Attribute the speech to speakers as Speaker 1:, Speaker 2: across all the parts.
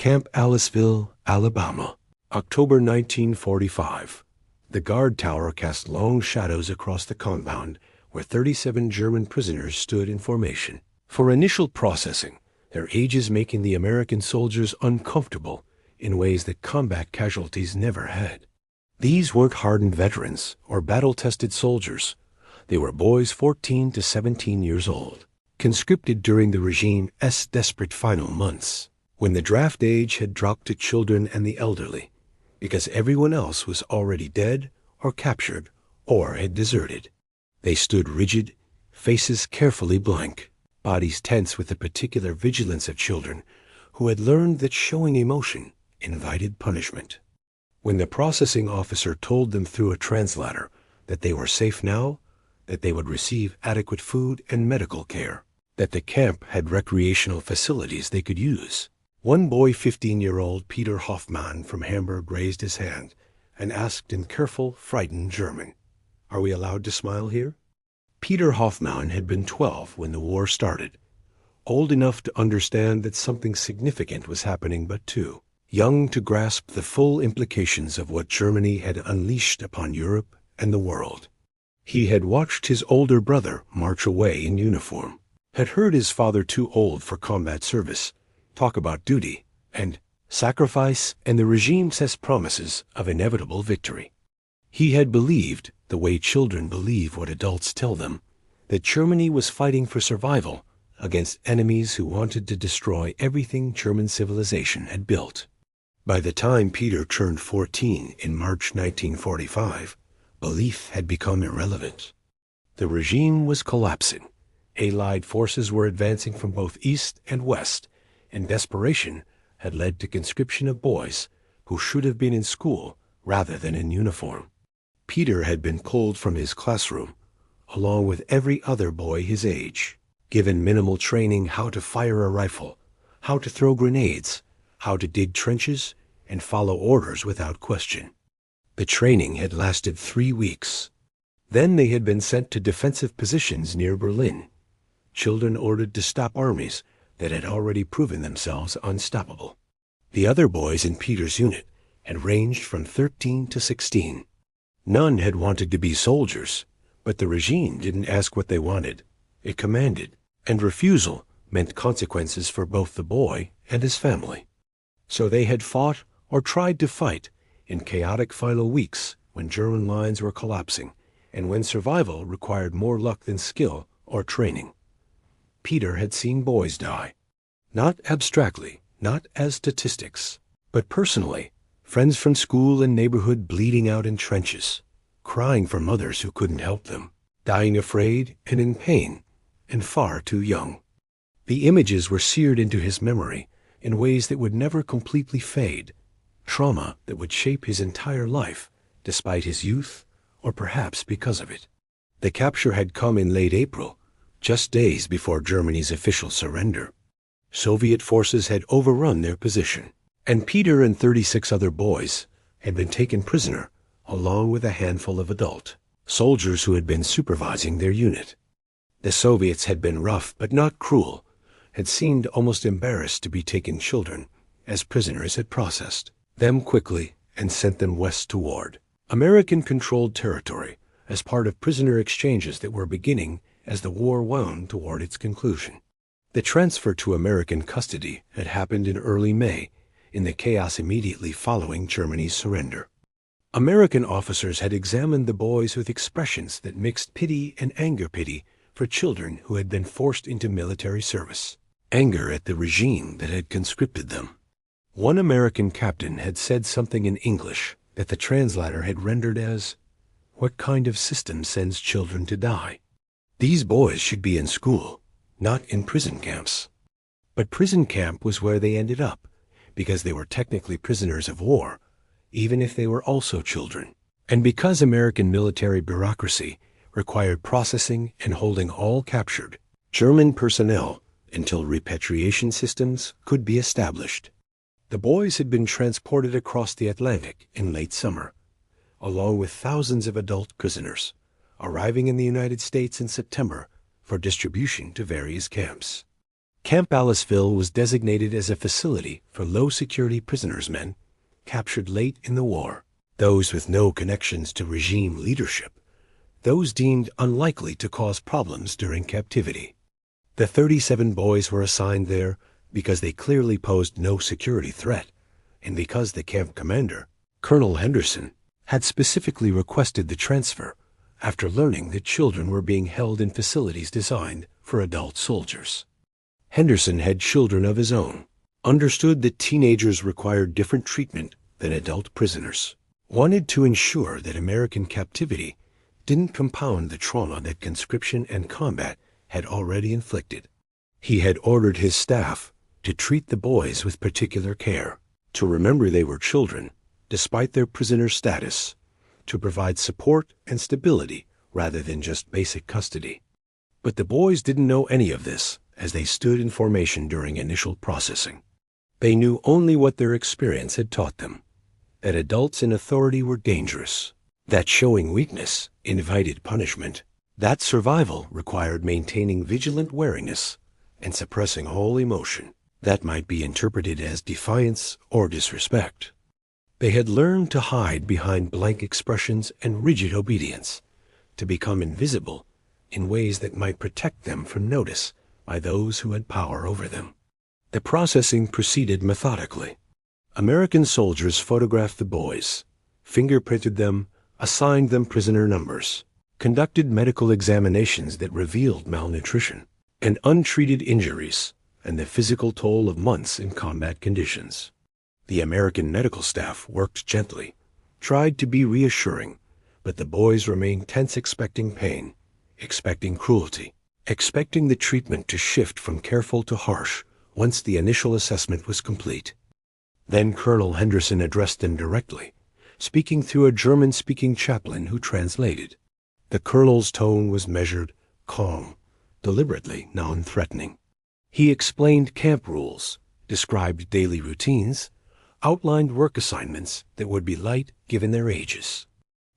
Speaker 1: Camp Aliceville, Alabama, October 1945. The guard tower cast long shadows across the compound where 37 German prisoners stood in formation. For initial processing, their ages making the American soldiers uncomfortable in ways that combat casualties never had. These weren't hardened veterans or battle-tested soldiers. They were boys 14 to 17 years old, conscripted during the regime's desperate final months, when the draft age had dropped to children and the elderly, because everyone else was already dead or captured or had deserted. They stood rigid, faces carefully blank, bodies tense with the particular vigilance of children who had learned that showing emotion invited punishment. When the processing officer told them through a translator that they were safe now, that they would receive adequate food and medical care, that the camp had recreational facilities they could use, one boy, 15-year-old Peter Hoffmann from Hamburg, raised his hand and asked in careful, frightened German, "Are we allowed to smile here?" Peter Hoffmann had been 12 when the war started, old enough to understand that something significant was happening, but too young to grasp the full implications of what Germany had unleashed upon Europe and the world. He had watched his older brother march away in uniform, had heard his father, too old for combat service, talk about duty and sacrifice and the regime's promises of inevitable victory. He had believed, the way children believe what adults tell them, that Germany was fighting for survival against enemies who wanted to destroy everything German civilization had built. By the time Peter turned 14 in March 1945, belief had become irrelevant. The regime was collapsing. Allied forces were advancing from both east and west, and desperation had led to conscription of boys who should have been in school rather than in uniform. Peter had been pulled from his classroom, along with every other boy his age, given minimal training how to fire a rifle, how to throw grenades, how to dig trenches, and follow orders without question. The training had lasted 3 weeks. Then they had been sent to defensive positions near Berlin, children ordered to stop armies that had already proven themselves unstoppable. The other boys in Peter's unit had ranged from 13 to 16. None had wanted to be soldiers, but the regime didn't ask what they wanted. It commanded, and refusal meant consequences for both the boy and his family. So they had fought or tried to fight in chaotic final weeks when German lines were collapsing and when survival required more luck than skill or training. Peter had seen boys die, not abstractly, not as statistics, but personally, friends from school and neighborhood bleeding out in trenches, crying for mothers who couldn't help them, dying afraid and in pain, and far too young. The images were seared into his memory in ways that would never completely fade, trauma that would shape his entire life, despite his youth, or perhaps because of it. The capture had come in late April, just days before Germany's official surrender. Soviet forces had overrun their position, and Peter and 36 other boys had been taken prisoner, along with a handful of adult soldiers who had been supervising their unit. The Soviets had been rough but not cruel, had seemed almost embarrassed to be taken children, as prisoners had processed them quickly and sent them west toward American-controlled territory as part of prisoner exchanges that were beginning as the war wound toward its conclusion. The transfer to American custody had happened in early May, in the chaos immediately following Germany's surrender. American officers had examined the boys with expressions that mixed pity and anger-pity for children who had been forced into military service, anger at the regime that had conscripted them. One American captain had said something in English that the translator had rendered as, "What kind of system sends children to die? These boys should be in school, not in prison camps." But prison camp was where they ended up, because they were technically prisoners of war, even if they were also children, and because American military bureaucracy required processing and holding all captured German personnel until repatriation systems could be established. The boys had been transported across the Atlantic in late summer, along with thousands of adult prisoners, arriving in the United States in September for distribution to various camps. Camp Aliceville was designated as a facility for low-security prisoners men captured late in the war, those with no connections to regime leadership, those deemed unlikely to cause problems during captivity. The 37 boys were assigned there because they clearly posed no security threat, and because the camp commander, Colonel Henderson, had specifically requested the transfer after learning that children were being held in facilities designed for adult soldiers. Henderson had children of his own, understood that teenagers required different treatment than adult prisoners, wanted to ensure that American captivity didn't compound the trauma that conscription and combat had already inflicted. He had ordered his staff to treat the boys with particular care, to remember they were children, despite their prisoner status, to provide support and stability rather than just basic custody. But the boys didn't know any of this as they stood in formation during initial processing. They knew only what their experience had taught them, that adults in authority were dangerous, that showing weakness invited punishment, that survival required maintaining vigilant wariness and suppressing all emotion that might be interpreted as defiance or disrespect. They had learned to hide behind blank expressions and rigid obedience, to become invisible in ways that might protect them from notice by those who had power over them. The processing proceeded methodically. American soldiers photographed the boys, fingerprinted them, assigned them prisoner numbers, conducted medical examinations that revealed malnutrition and untreated injuries and the physical toll of months in combat conditions. The American medical staff worked gently, tried to be reassuring, but the boys remained tense, expecting pain, expecting cruelty, expecting the treatment to shift from careful to harsh once the initial assessment was complete. Then Colonel Henderson addressed them directly, speaking through a German-speaking chaplain who translated. The colonel's tone was measured, calm, deliberately non-threatening. He explained camp rules, described daily routines, outlined work assignments that would be light given their ages.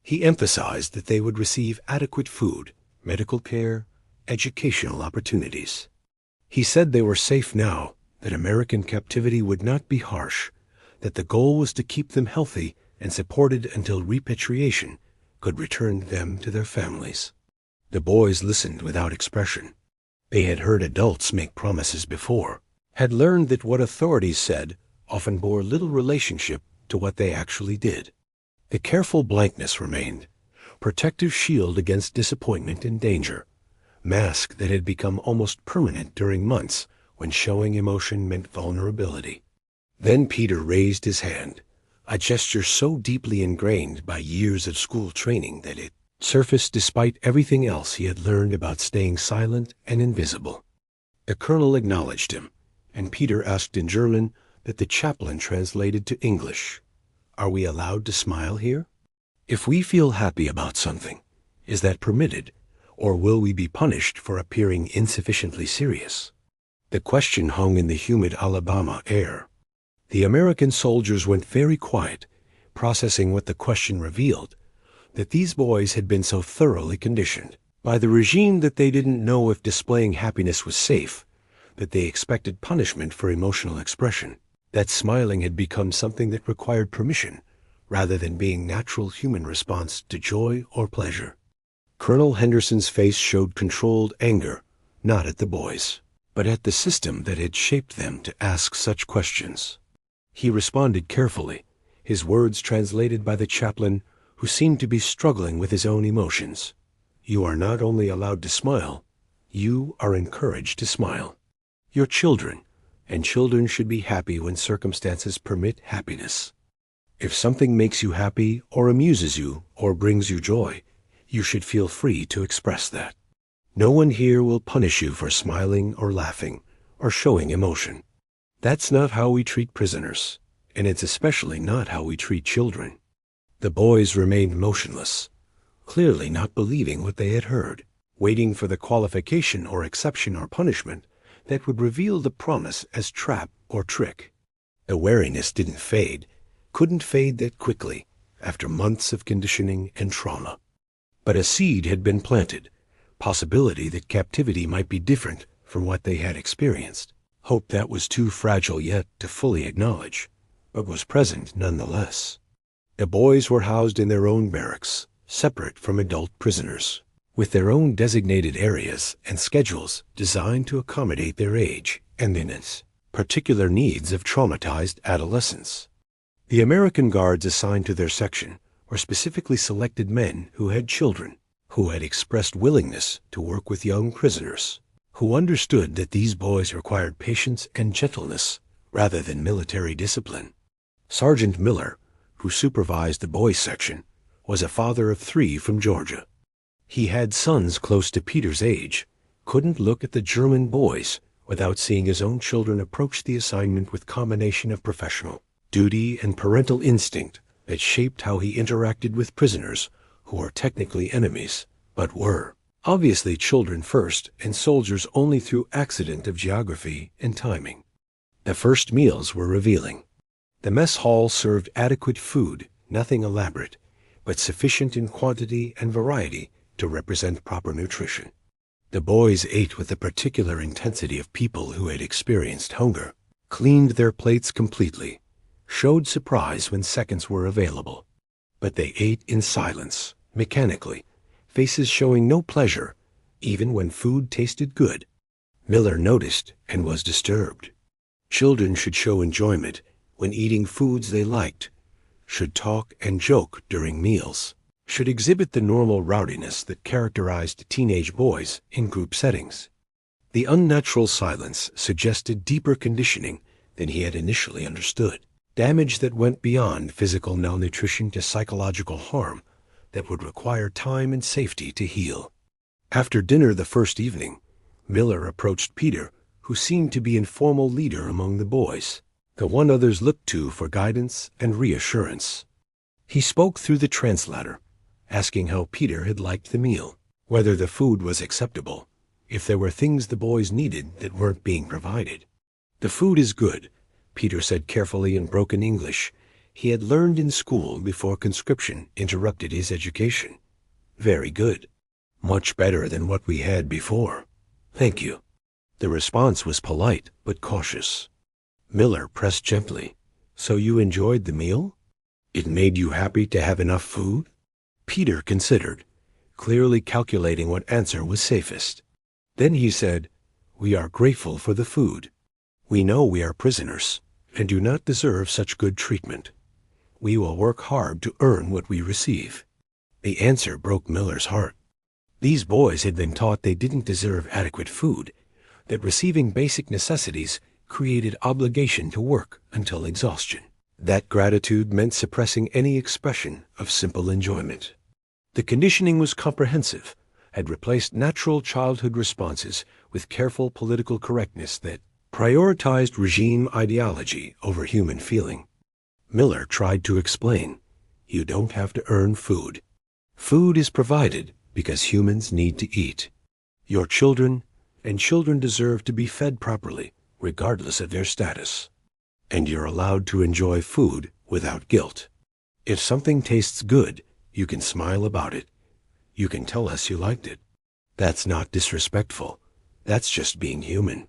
Speaker 1: He emphasized that they would receive adequate food, medical care, educational opportunities. He said they were safe now, that American captivity would not be harsh, that the goal was to keep them healthy and supported until repatriation could return them to their families. The boys listened without expression. They had heard adults make promises before, had learned that what authorities said often bore little relationship to what they actually did. The careful blankness remained, protective shield against disappointment and danger, mask that had become almost permanent during months when showing emotion meant vulnerability. Then Peter raised his hand, a gesture so deeply ingrained by years of school training that it surfaced despite everything else he had learned about staying silent and invisible. The colonel acknowledged him, and Peter asked in German that the chaplain translated to English, "Are we allowed to smile here? If we feel happy about something, is that permitted, or will we be punished for appearing insufficiently serious?" The question hung in the humid Alabama air. The American soldiers went very quiet, processing what the question revealed, that these boys had been so thoroughly conditioned by the regime that they didn't know if displaying happiness was safe, that they expected punishment for emotional expression, that smiling had become something that required permission rather than being natural human response to joy or pleasure. Colonel Henderson's face showed controlled anger, not at the boys, but at the system that had shaped them to ask such questions. He responded carefully, his words translated by the chaplain, who seemed to be struggling with his own emotions. "You are not only allowed to smile, you are encouraged to smile. You're children, and children should be happy when circumstances permit happiness. If something makes you happy or amuses you or brings you joy, you should feel free to express that. No one here will punish you for smiling or laughing or showing emotion. That's not how we treat prisoners, and it's especially not how we treat children." The boys remained motionless, clearly not believing what they had heard, waiting for the qualification or exception or punishment that would reveal the promise as trap or trick. The wariness didn't fade, couldn't fade that quickly after months of conditioning and trauma. But a seed had been planted, possibility that captivity might be different from what they had experienced. hope that was too fragile yet to fully acknowledge, but was present nonetheless. The boys were housed in their own barracks, separate from adult prisoners, with their own designated areas and schedules designed to accommodate their age and the particular needs of traumatized adolescents. The American guards assigned to their section were specifically selected men who had children, who had expressed willingness to work with young prisoners, who understood that these boys required patience and gentleness rather than military discipline. Sergeant Miller, who supervised the boys' section, was a father of 3 from Georgia. He had sons close to Peter's age, couldn't look at the German boys without seeing his own children approach the assignment with combination of professional duty and parental instinct that shaped how he interacted with prisoners who were technically enemies, but were obviously children first and soldiers only through accident of geography and timing. The first meals were revealing. The mess hall served adequate food, nothing elaborate, but sufficient in quantity and variety to represent proper nutrition. The boys ate with the particular intensity of people who had experienced hunger, cleaned their plates completely, showed surprise when seconds were available. But they ate in silence, mechanically, faces showing no pleasure, even when food tasted good. Miller noticed and was disturbed. Children should show enjoyment when eating foods they liked, should talk and joke during meals, should exhibit the normal rowdiness that characterized teenage boys in group settings. The unnatural silence suggested deeper conditioning than he had initially understood, damage that went beyond physical malnutrition to psychological harm that would require time and safety to heal. After dinner the first evening, Miller approached Peter, who seemed to be informal leader among the boys, the one others looked to for guidance and reassurance. He spoke through the translator, asking how Peter had liked the meal, whether the food was acceptable, if there were things the boys needed that weren't being provided. "The food is good," Peter said carefully in broken English he had learned in school before conscription interrupted his education. "Very good. Much better than what we had before. Thank you." The response was polite but cautious. Miller pressed gently. "So you enjoyed the meal? It made you happy to have enough food?" Peter considered, clearly calculating what answer was safest. Then he said, "We are grateful for the food. We know we are prisoners and do not deserve such good treatment. We will work hard to earn what we receive." The answer broke Miller's heart. These boys had been taught they didn't deserve adequate food, that receiving basic necessities created obligation to work until exhaustion. That gratitude meant suppressing any expression of simple enjoyment. The conditioning was comprehensive, had replaced natural childhood responses with careful political correctness that prioritized regime ideology over human feeling. Miller tried to explain, "You don't have to earn food. Food is provided because humans need to eat. Your children deserve to be fed properly, regardless of their status. And you're allowed to enjoy food without guilt. If something tastes good, you can smile about it. You can tell us you liked it. That's not disrespectful. That's just being human."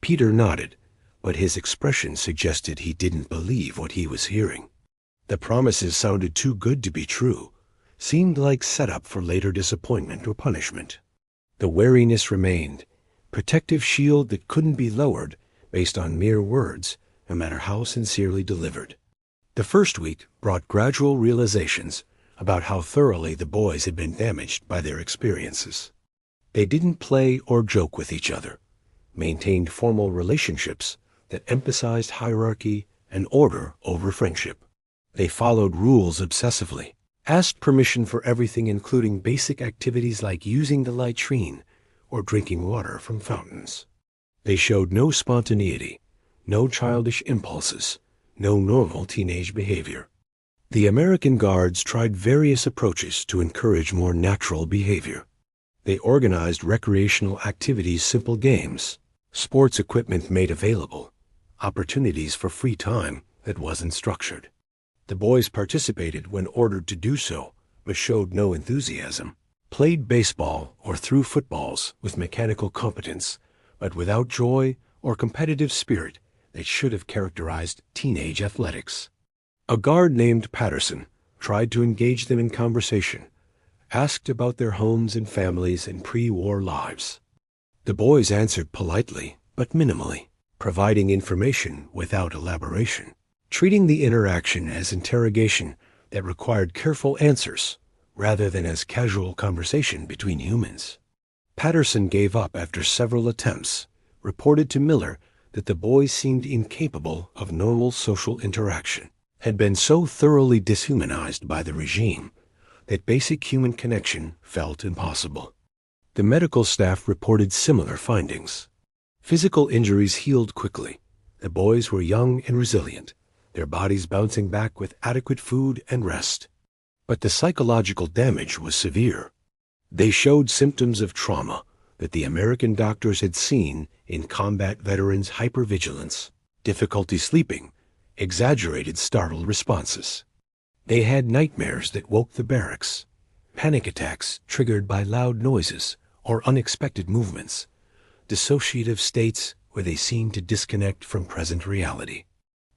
Speaker 1: Peter nodded, but his expression suggested he didn't believe what he was hearing. The promises sounded too good to be true, seemed like setup for later disappointment or punishment. The wariness remained, protective shield that couldn't be lowered based on mere words, no matter how sincerely delivered. The first week brought gradual realizations about how thoroughly the boys had been damaged by their experiences. They didn't play or joke with each other, maintained formal relationships that emphasized hierarchy and order over friendship. They followed rules obsessively, asked permission for everything including basic activities like using the latrine or drinking water from fountains. They showed no spontaneity, no childish impulses, no normal teenage behavior. The American Guards tried various approaches to encourage more natural behavior. They organized recreational activities, simple games, sports equipment made available, opportunities for free time that wasn't structured. The boys participated when ordered to do so, but showed no enthusiasm, played baseball or threw footballs with mechanical competence, but without joy or competitive spirit that should have characterized teenage athletics. A guard named Patterson tried to engage them in conversation, asked about their homes and families and pre-war lives. The boys answered politely, but minimally, providing information without elaboration, treating the interaction as interrogation that required careful answers rather than as casual conversation between humans. Patterson gave up after several attempts, reported to Miller that the boys seemed incapable of normal social interaction, had been so thoroughly dishumanized by the regime that basic human connection felt impossible. The medical staff reported similar findings. Physical injuries healed quickly. The boys were young and resilient, their bodies bouncing back with adequate food and rest. But the psychological damage was severe. They showed symptoms of trauma that the American doctors had seen in combat veterans' hypervigilance, difficulty sleeping, exaggerated startled responses. They had nightmares that woke the barracks, panic attacks triggered by loud noises or unexpected movements, dissociative states where they seemed to disconnect from present reality.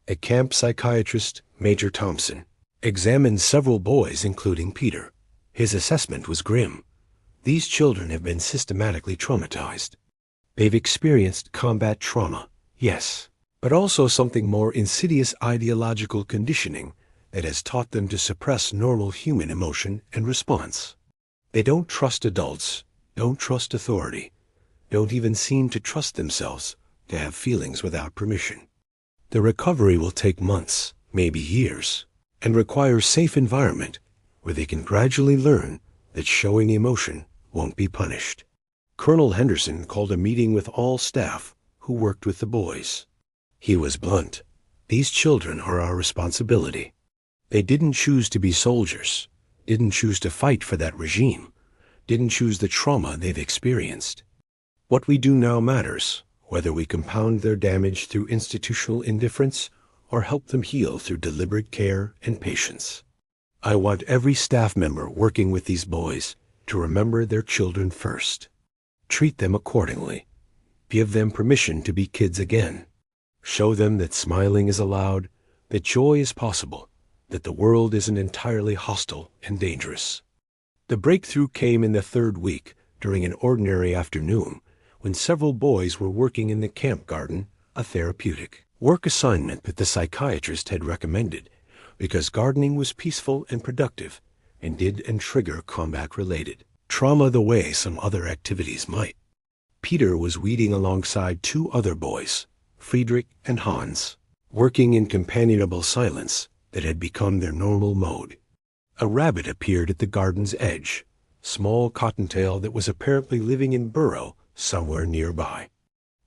Speaker 1: A camp psychiatrist, Major Thompson, examined several boys, including Peter. His assessment was grim. These children have been systematically traumatized. They've experienced combat trauma, yes, but also something more insidious, ideological conditioning that has taught them to suppress normal human emotion and response. They don't trust adults, don't trust authority, don't even seem to trust themselves to have feelings without permission. The recovery will take months, maybe years, and requires safe environment where they can gradually learn that showing emotion won't be punished. Colonel Henderson called a meeting with all staff who worked with the boys. He was blunt. These children are our responsibility. They didn't choose to be soldiers, didn't choose to fight for that regime, didn't choose the trauma they've experienced. What we do now matters, whether we compound their damage through institutional indifference or help them heal through deliberate care and patience. I want every staff member working with these boys to remember their children first. Treat them accordingly. Give them permission to be kids again. Show them that smiling is allowed, that joy is possible, that the world isn't entirely hostile and dangerous. The breakthrough came in the third week during an ordinary afternoon when several boys were working in the camp garden, a therapeutic work assignment that the psychiatrist had recommended because gardening was peaceful and productive and didn't trigger combat-related trauma the way some other activities might. Peter was weeding alongside two other boys, Friedrich and Hans, working in companionable silence that had become their normal mode. A rabbit appeared at the garden's edge, small cottontail that was apparently living in burrow somewhere nearby.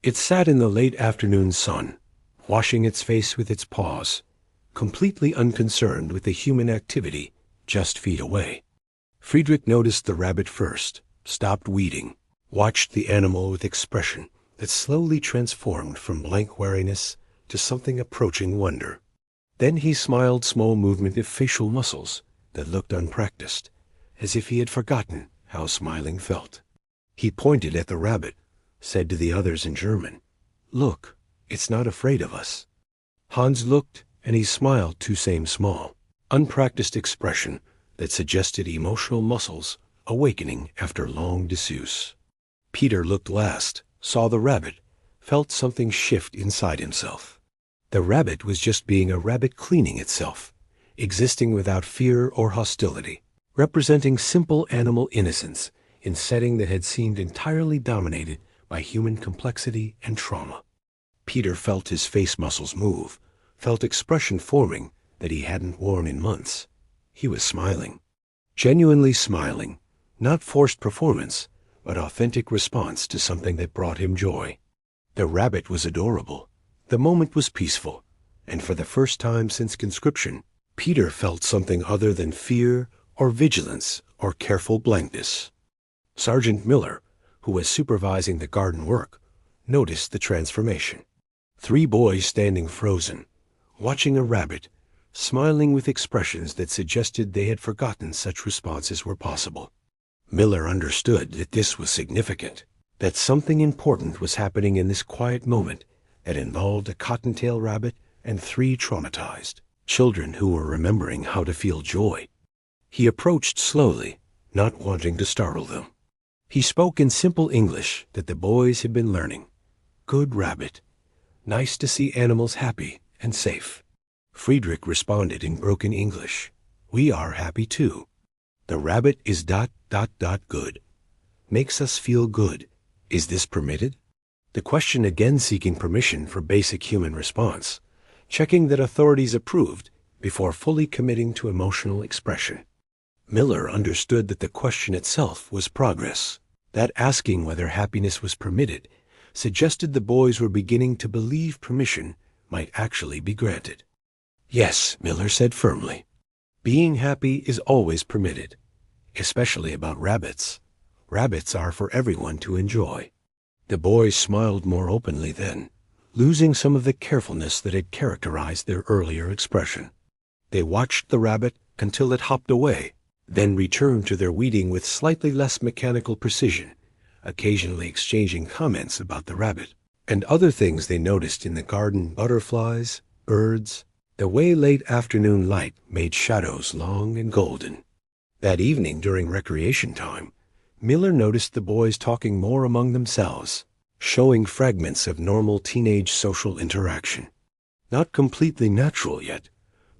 Speaker 1: It sat in the late afternoon sun, washing its face with its paws, completely unconcerned with the human activity just feet away. Friedrich noticed the rabbit first, stopped weeding, watched the animal with expression that slowly transformed from blank wariness to something approaching wonder. Then he smiled, small movement of facial muscles that looked unpracticed, as if he had forgotten how smiling felt. He pointed at the rabbit, said to the others in German, "Look, it's not afraid of us." Hans looked, and he smiled too same small, unpracticed expression that suggested emotional muscles awakening after long disuse. Peter looked last, saw the rabbit, felt something shift inside himself. The rabbit was just being a rabbit cleaning itself, existing without fear or hostility, representing simple animal innocence in a setting that had seemed entirely dominated by human complexity and trauma. Peter felt his face muscles move, felt expression forming that he hadn't worn in months. He was smiling, genuinely smiling, not forced performance, but authentic response to something that brought him joy. The rabbit was adorable. The moment was peaceful, and for the first time since conscription, Peter felt something other than fear or vigilance or careful blankness. Sergeant Miller, who was supervising the garden work, noticed the transformation. 3 boys standing frozen, watching a rabbit, smiling with expressions that suggested they had forgotten such responses were possible. Miller understood that this was significant, that something important was happening in this quiet moment It involved a cottontail rabbit and 3 traumatized children who were remembering how to feel joy. He approached slowly, not wanting to startle them. He spoke in simple English that the boys had been learning. "Good rabbit. Nice to see animals happy and safe." Friedrich responded in broken English. "We are happy too. The rabbit is ... good. Makes us feel good. Is this permitted?" The question again seeking permission for basic human response, checking that authorities approved before fully committing to emotional expression. Miller understood that the question itself was progress, that asking whether happiness was permitted suggested the boys were beginning to believe permission might actually be granted. "Yes," Miller said firmly. "Being happy is always permitted, especially about rabbits. Rabbits are for everyone to enjoy." The boys smiled more openly then, losing some of the carefulness that had characterized their earlier expression. They watched the rabbit until it hopped away, then returned to their weeding with slightly less mechanical precision, occasionally exchanging comments about the rabbit and other things they noticed in the garden: butterflies, birds, the way late afternoon light made shadows long and golden. That evening during recreation time, Miller noticed the boys talking more among themselves, showing fragments of normal teenage social interaction. Not completely natural yet,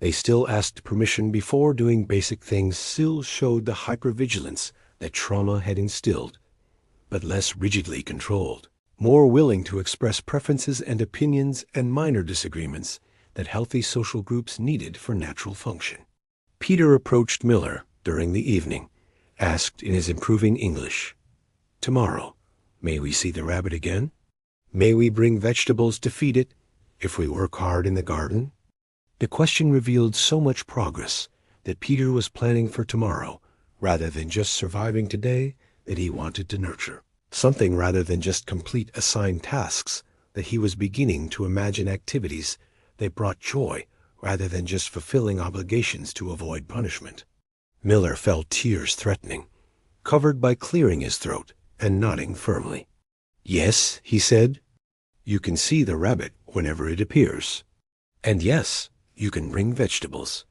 Speaker 1: they still asked permission before doing basic things, still showed the hypervigilance that trauma had instilled, but less rigidly controlled, more willing to express preferences and opinions and minor disagreements that healthy social groups needed for natural function. Peter approached Miller during the evening, asked in his improving English, "Tomorrow, may we see the rabbit again? May we bring vegetables to feed it if we work hard in the garden?" The question revealed so much progress that Peter was planning for tomorrow rather than just surviving today that he wanted to nurture. Something rather than just complete assigned tasks, that he was beginning to imagine activities that brought joy rather than just fulfilling obligations to avoid punishment. Miller felt tears threatening, covered by clearing his throat and nodding firmly. "Yes," he said, "you can see the rabbit whenever it appears. And yes, you can bring vegetables.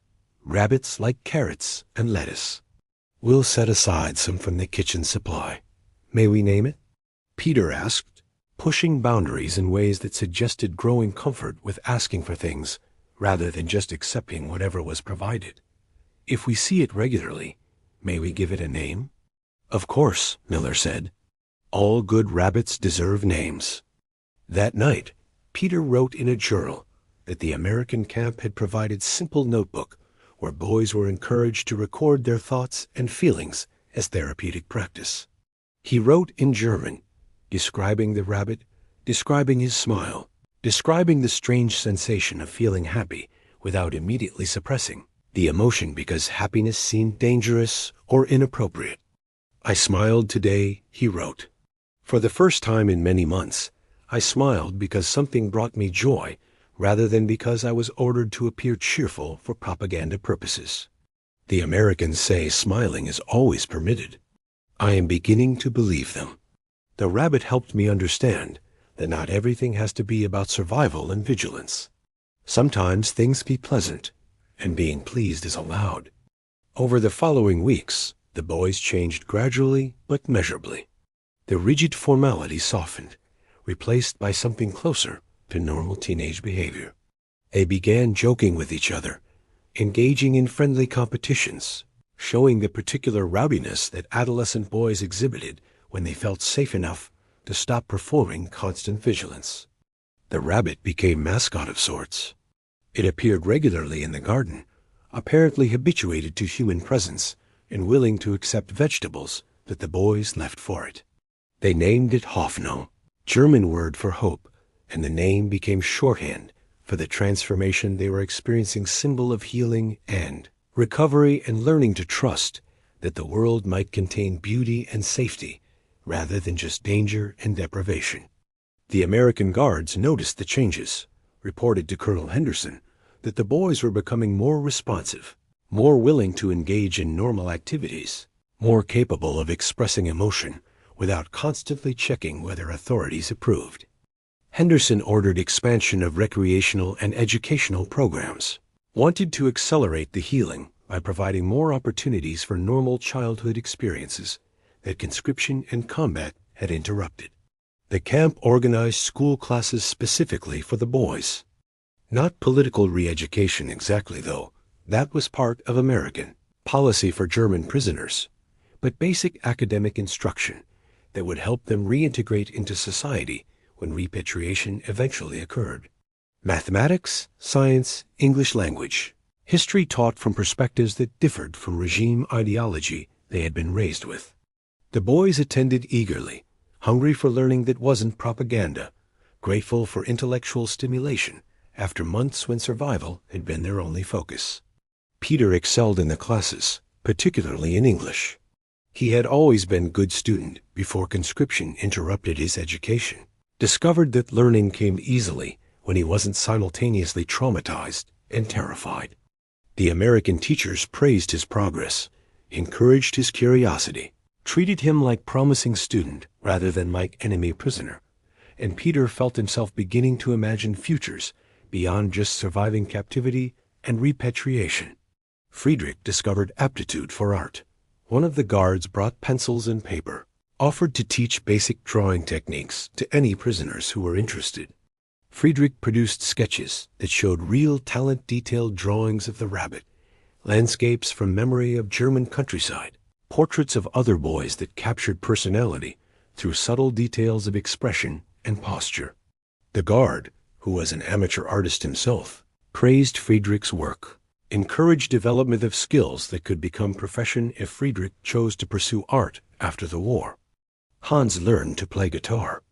Speaker 1: Rabbits like carrots and lettuce. We'll set aside some from the kitchen supply. May we name it?" Peter asked, pushing boundaries in ways that suggested growing comfort with asking for things rather than just accepting whatever was provided. "If we see it regularly, may we give it a name?" "Of course," Miller said. "All good rabbits deserve names." That night, Peter wrote in a journal that the American camp had provided simple notebook where boys were encouraged to record their thoughts and feelings as therapeutic practice. He wrote in German, describing the rabbit, describing his smile, describing the strange sensation of feeling happy without immediately suppressing the emotion because happiness seemed dangerous or inappropriate. "I smiled today," he wrote. "For the first time in many months, I smiled because something brought me joy rather than because I was ordered to appear cheerful for propaganda purposes. The Americans say smiling is always permitted. I am beginning to believe them. The rabbit helped me understand that not everything has to be about survival and vigilance. Sometimes things be pleasant, and being pleased is allowed." Over the following weeks, the boys changed gradually but measurably. The rigid formality softened, replaced by something closer to normal teenage behavior. They began joking with each other, engaging in friendly competitions, showing the particular rowdiness that adolescent boys exhibited when they felt safe enough to stop performing constant vigilance. The rabbit became mascot of sorts. It appeared regularly in the garden, apparently habituated to human presence and willing to accept vegetables that the boys left for it. They named it Hoffnung, German word for hope, and the name became shorthand for the transformation they were experiencing, symbol of healing and recovery and learning to trust that the world might contain beauty and safety rather than just danger and deprivation. The American guards noticed the changes, reported to Colonel Henderson that the boys were becoming more responsive, more willing to engage in normal activities, more capable of expressing emotion without constantly checking whether authorities approved. Henderson ordered expansion of recreational and educational programs, wanted to accelerate the healing by providing more opportunities for normal childhood experiences that conscription and combat had interrupted. The camp organized school classes specifically for the boys. Not political re-education exactly, though. That was part of American policy for German prisoners, but basic academic instruction that would help them reintegrate into society when repatriation eventually occurred. Mathematics, science, English language, history taught from perspectives that differed from regime ideology they had been raised with. The boys attended eagerly, hungry for learning that wasn't propaganda, grateful for intellectual stimulation after months when survival had been their only focus. Peter excelled in the classes, particularly in English. He had always been a good student before conscription interrupted his education, discovered that learning came easily when he wasn't simultaneously traumatized and terrified. The American teachers praised his progress, encouraged his curiosity, treated him like promising student rather than like enemy prisoner, and Peter felt himself beginning to imagine futures beyond just surviving captivity and repatriation. Friedrich discovered aptitude for art. One of the guards brought pencils and paper, offered to teach basic drawing techniques to any prisoners who were interested. Friedrich produced sketches that showed real talent-detailed drawings of the rabbit, landscapes from memory of German countryside, portraits of other boys that captured personality through subtle details of expression and posture. The guard, who was an amateur artist himself, praised Friedrich's work, encouraged development of skills that could become profession if Friedrich chose to pursue art after the war. Hans learned to play guitar.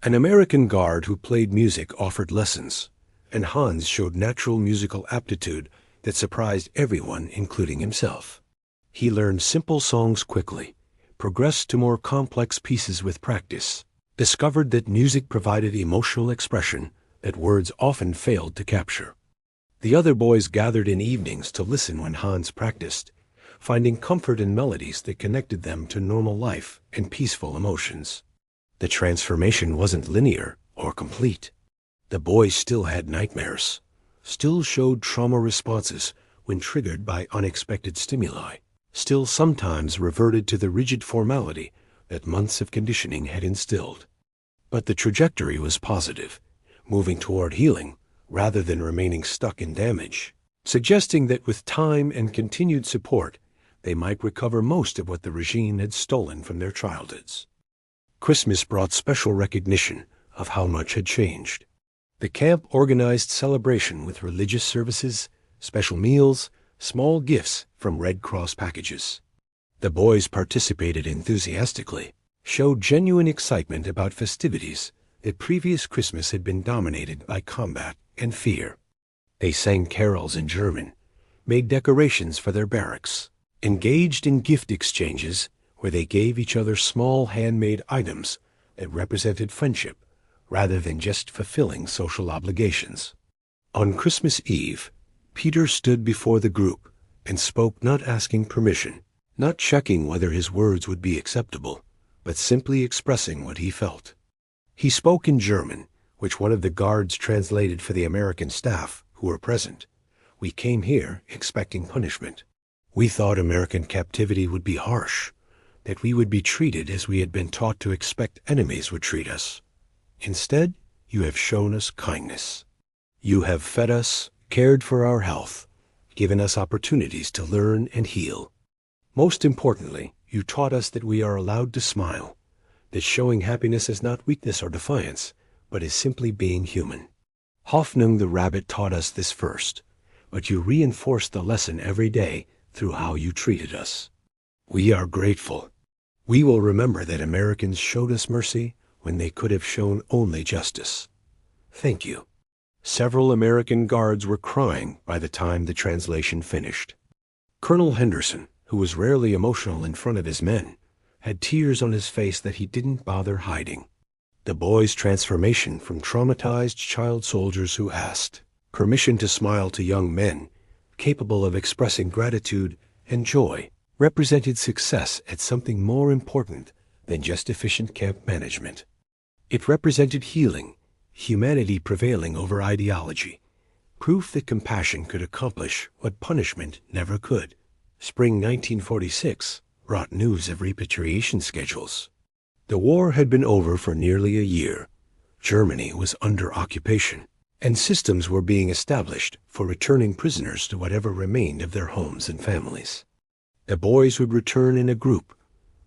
Speaker 1: An American guard who played music offered lessons, and Hans showed natural musical aptitude that surprised everyone, including himself. He learned simple songs quickly, progressed to more complex pieces with practice, discovered that music provided emotional expression that words often failed to capture. The other boys gathered in evenings to listen when Hans practiced, finding comfort in melodies that connected them to normal life and peaceful emotions. The transformation wasn't linear or complete. The boys still had nightmares, still showed trauma responses when triggered by unexpected stimuli, still sometimes reverted to the rigid formality that months of conditioning had instilled. But the trajectory was positive, moving toward healing rather than remaining stuck in damage, suggesting that with time and continued support, they might recover most of what the regime had stolen from their childhoods. Christmas brought special recognition of how much had changed. The camp organized celebration with religious services, special meals, small gifts from Red Cross packages. The boys participated enthusiastically, showed genuine excitement about festivities that previous Christmas had been dominated by combat and fear. They sang carols in German, made decorations for their barracks, engaged in gift exchanges where they gave each other small handmade items that represented friendship rather than just fulfilling social obligations. On Christmas Eve, Peter stood before the group and spoke, not asking permission, not checking whether his words would be acceptable, but simply expressing what he felt. He spoke in German, which one of the guards translated for the American staff who were present. We came here expecting punishment. We thought American captivity would be harsh, that we would be treated as we had been taught to expect enemies would treat us. Instead, you have shown us kindness. You have fed us, cared for our health, given us opportunities to learn and heal. Most importantly, you taught us that we are allowed to smile, that showing happiness is not weakness or defiance, but is simply being human. Hoffnung the rabbit taught us this first, but you reinforced the lesson every day through how you treated us. We are grateful. We will remember that Americans showed us mercy when they could have shown only justice. Thank you. Several American guards were crying by the time the translation finished. Colonel Henderson, who was rarely emotional in front of his men, had tears on his face that he didn't bother hiding. The boys' transformation from traumatized child soldiers who asked permission to smile to young men capable of expressing gratitude and joy represented success at something more important than just efficient camp management. It represented healing humanity prevailing over ideology, proof that compassion could accomplish what punishment never could. Spring 1946 brought news of repatriation schedules. The war had been over for nearly a year. Germany was under occupation, and systems were being established for returning prisoners to whatever remained of their homes and families. The boys would return in a group,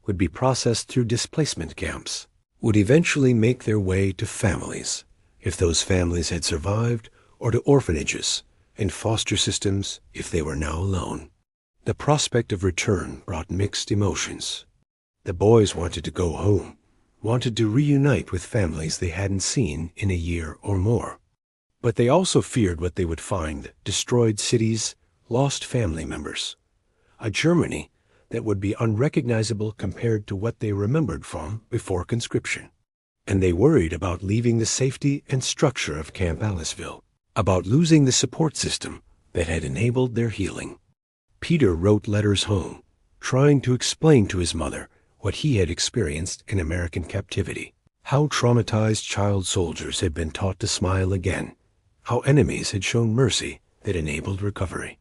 Speaker 1: would be processed through displacement camps, would eventually make their way to families, if those families had survived, or to orphanages and foster systems if they were now alone. The prospect of return brought mixed emotions. The boys wanted to go home, wanted to reunite with families they hadn't seen in a year or more. But they also feared what they would find: destroyed cities, lost family members, a Germany that would be unrecognizable compared to what they remembered from before conscription. And they worried about leaving the safety and structure of Camp Aliceville, about losing the support system that had enabled their healing. Peter wrote letters home, trying to explain to his mother what he had experienced in American captivity, how traumatized child soldiers had been taught to smile again, how enemies had shown mercy that enabled recovery.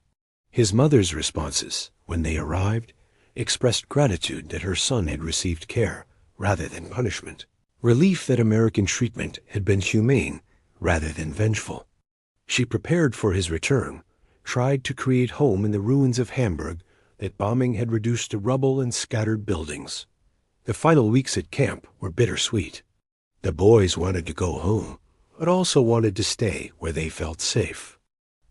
Speaker 1: His mother's responses, when they arrived, expressed gratitude that her son had received care rather than punishment, relief that American treatment had been humane rather than vengeful. She prepared for his return, tried to create home in the ruins of Hamburg that bombing had reduced to rubble and scattered buildings. The final weeks at camp were bittersweet. The boys wanted to go home, but also wanted to stay where they felt safe.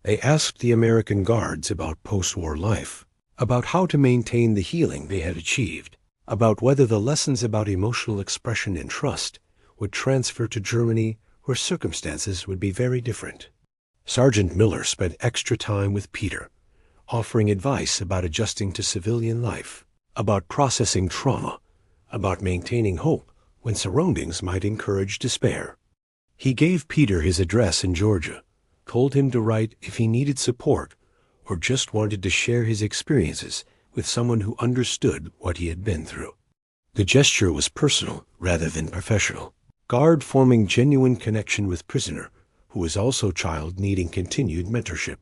Speaker 1: They asked the American guards about post-war life, about how to maintain the healing they had achieved, about whether the lessons about emotional expression and trust would transfer to Germany, where circumstances would be very different. Sergeant Miller spent extra time with Peter, offering advice about adjusting to civilian life, about processing trauma, about maintaining hope when surroundings might encourage despair. He gave Peter his address in Georgia, told him to write if he needed support or just wanted to share his experiences with someone who understood what he had been through. The gesture was personal rather than professional. Guard forming genuine connection with prisoner, who was also child needing continued mentorship.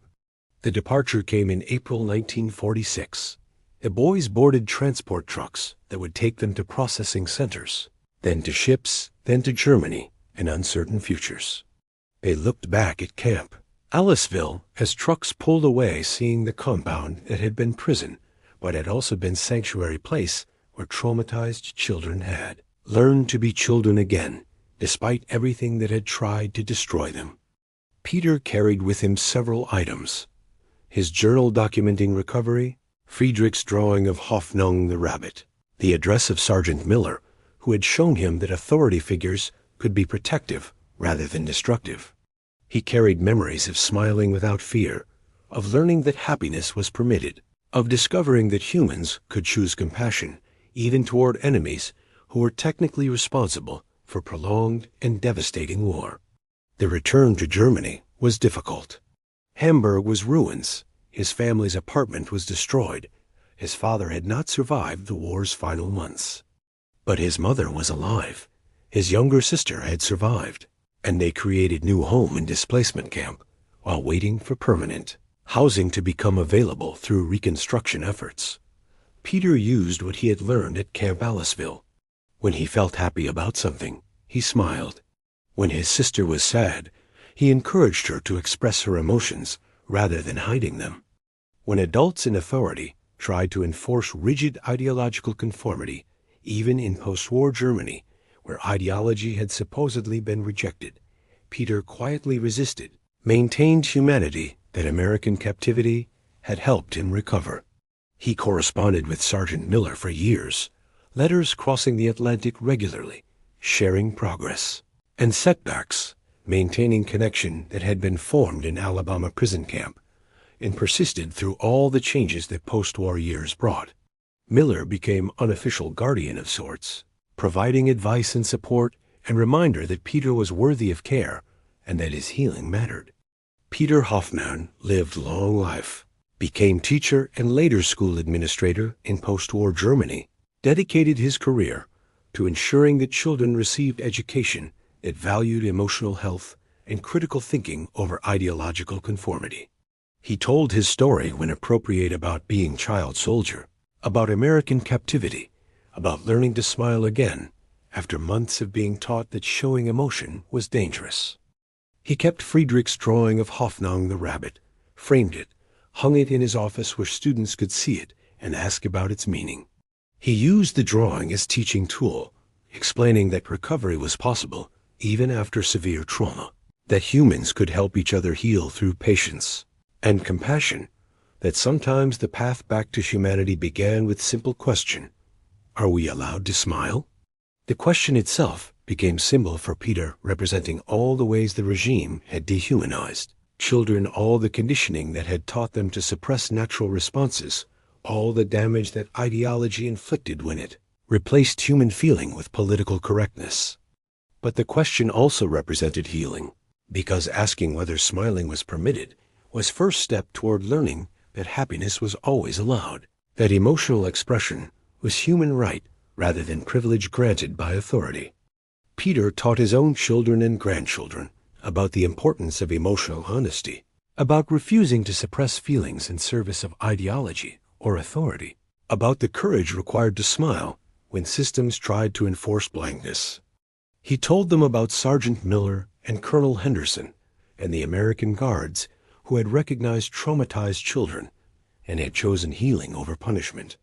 Speaker 1: The departure came in April 1946. The boys boarded transport trucks that would take them to processing centers, then to ships, then to Germany and uncertain futures. They looked back at Camp Aliceville as trucks pulled away, seeing the compound that had been prison, but had also been sanctuary place where traumatized children had learned to be children again, despite everything that had tried to destroy them. Peter carried with him several items: his journal documenting recovery, Friedrich's drawing of Hoffnung the rabbit, the address of Sergeant Miller, who had shown him that authority figures could be protective rather than destructive. He carried memories of smiling without fear, of learning that happiness was permitted, of discovering that humans could choose compassion even toward enemies who were technically responsible for prolonged and devastating war. The return to Germany was difficult. Hamburg was ruins. His family's apartment was destroyed. His father had not survived the war's final months. But his mother was alive. His younger sister had survived, and they created new home in displacement camp while waiting for permanent housing to become available through reconstruction efforts. Peter used what he had learned at Camp Aliceville. When he felt happy about something, he smiled. When his sister was sad, he encouraged her to express her emotions rather than hiding them. When adults in authority tried to enforce rigid ideological conformity, even in post-war Germany, where ideology had supposedly been rejected, Peter quietly resisted, maintained humanity that American captivity had helped him recover. He corresponded with Sergeant Miller for years, letters crossing the Atlantic regularly, sharing progress and setbacks, maintaining connection that had been formed in Alabama prison camp and persisted through all the changes that post-war years brought. Miller became unofficial guardian of sorts, providing advice and support and reminder that Peter was worthy of care and that his healing mattered. Peter Hoffmann lived long life, became teacher and later school administrator in post-war Germany, dedicated his career to ensuring that children received education It valued emotional health and critical thinking over ideological conformity. He told his story when appropriate about being child soldier, about American captivity, about learning to smile again after months of being taught that showing emotion was dangerous. He kept Friedrich's drawing of Hoffnung the rabbit, framed it, hung it in his office where students could see it and ask about its meaning. He used the drawing as teaching tool, explaining that recovery was possible even after severe trauma, that humans could help each other heal through patience and compassion, that sometimes the path back to humanity began with simple question: are we allowed to smile? The question itself became symbol for Peter, representing all the ways the regime had dehumanized children, all the conditioning that had taught them to suppress natural responses, all the damage that ideology inflicted when it replaced human feeling with political correctness. But the question also represented healing, because asking whether smiling was permitted was first step toward learning that happiness was always allowed, that emotional expression was human right rather than privilege granted by authority. Peter taught his own children and grandchildren about the importance of emotional honesty, about refusing to suppress feelings in service of ideology or authority, about the courage required to smile when systems tried to enforce blindness. He told them about Sergeant Miller and Colonel Henderson and the American Guards who had recognized traumatized children and had chosen healing over punishment.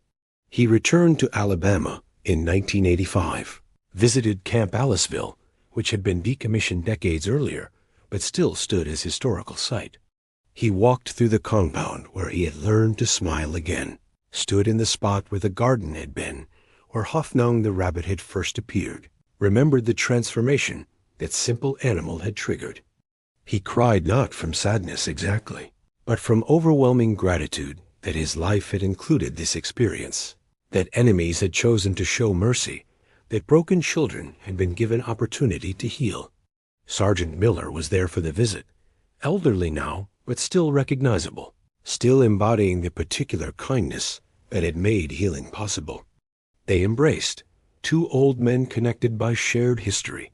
Speaker 1: He returned to Alabama in 1985, visited Camp Aliceville, which had been decommissioned decades earlier, but still stood as historical site. He walked through the compound where he had learned to smile again, stood in the spot where the garden had been, where Hoffnung the rabbit had first appeared, remembered the transformation that simple animal had triggered. He cried not from sadness exactly, but from overwhelming gratitude that his life had included this experience, that enemies had chosen to show mercy, that broken children had been given opportunity to heal. Sergeant Miller was there for the visit, elderly now, but still recognizable, still embodying the particular kindness that had made healing possible. They embraced, two old men connected by shared history,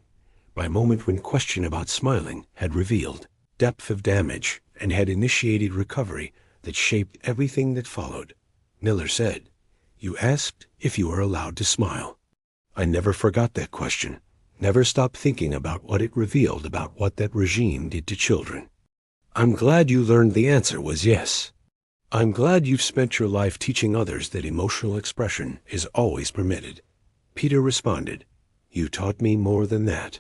Speaker 1: by a moment when question about smiling had revealed depth of damage and had initiated recovery that shaped everything that followed. Miller said, "You asked if you were allowed to smile. I never forgot that question, never stopped thinking about what it revealed about what that regime did to children. I'm glad you learned the answer was yes. I'm glad you've spent your life teaching others that emotional expression is always permitted." Peter responded, "You taught me more than that.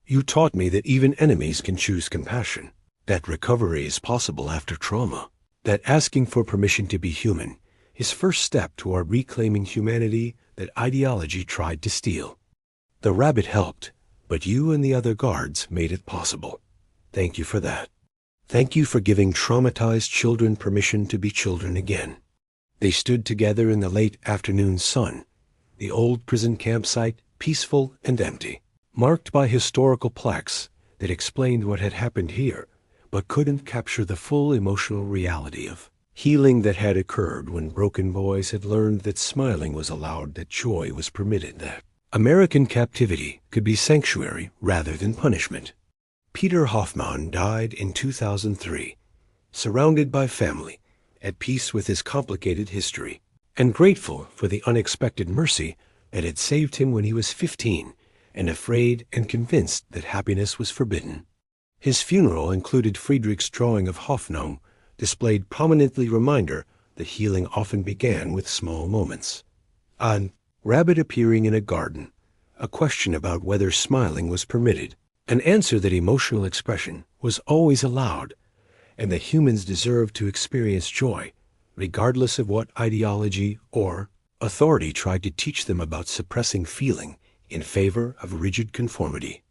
Speaker 1: You taught me that even enemies can choose compassion, that recovery is possible after trauma, that asking for permission to be human is first step toward reclaiming humanity that ideology tried to steal. The rabbit helped, but you and the other guards made it possible. Thank you for that. Thank you for giving traumatized children permission to be children again." They stood together in the late afternoon sun, the old prison campsite peaceful and empty, marked by historical plaques that explained what had happened here, but couldn't capture the full emotional reality of healing that had occurred when broken boys had learned that smiling was allowed, that joy was permitted, that American captivity could be sanctuary rather than punishment. Peter Hoffmann died in 2003, surrounded by family, at peace with his complicated history, and grateful for the unexpected mercy that had saved him when he was 15 and afraid and convinced that happiness was forbidden. His funeral included Friedrich's drawing of Hoffnung, displayed prominently reminder that healing often began with small moments. A rabbit appearing in a garden, a question about whether smiling was permitted, an answer that emotional expression was always allowed, and that humans deserved to experience joy, regardless of what ideology or authority tried to teach them about suppressing feeling in favor of rigid conformity.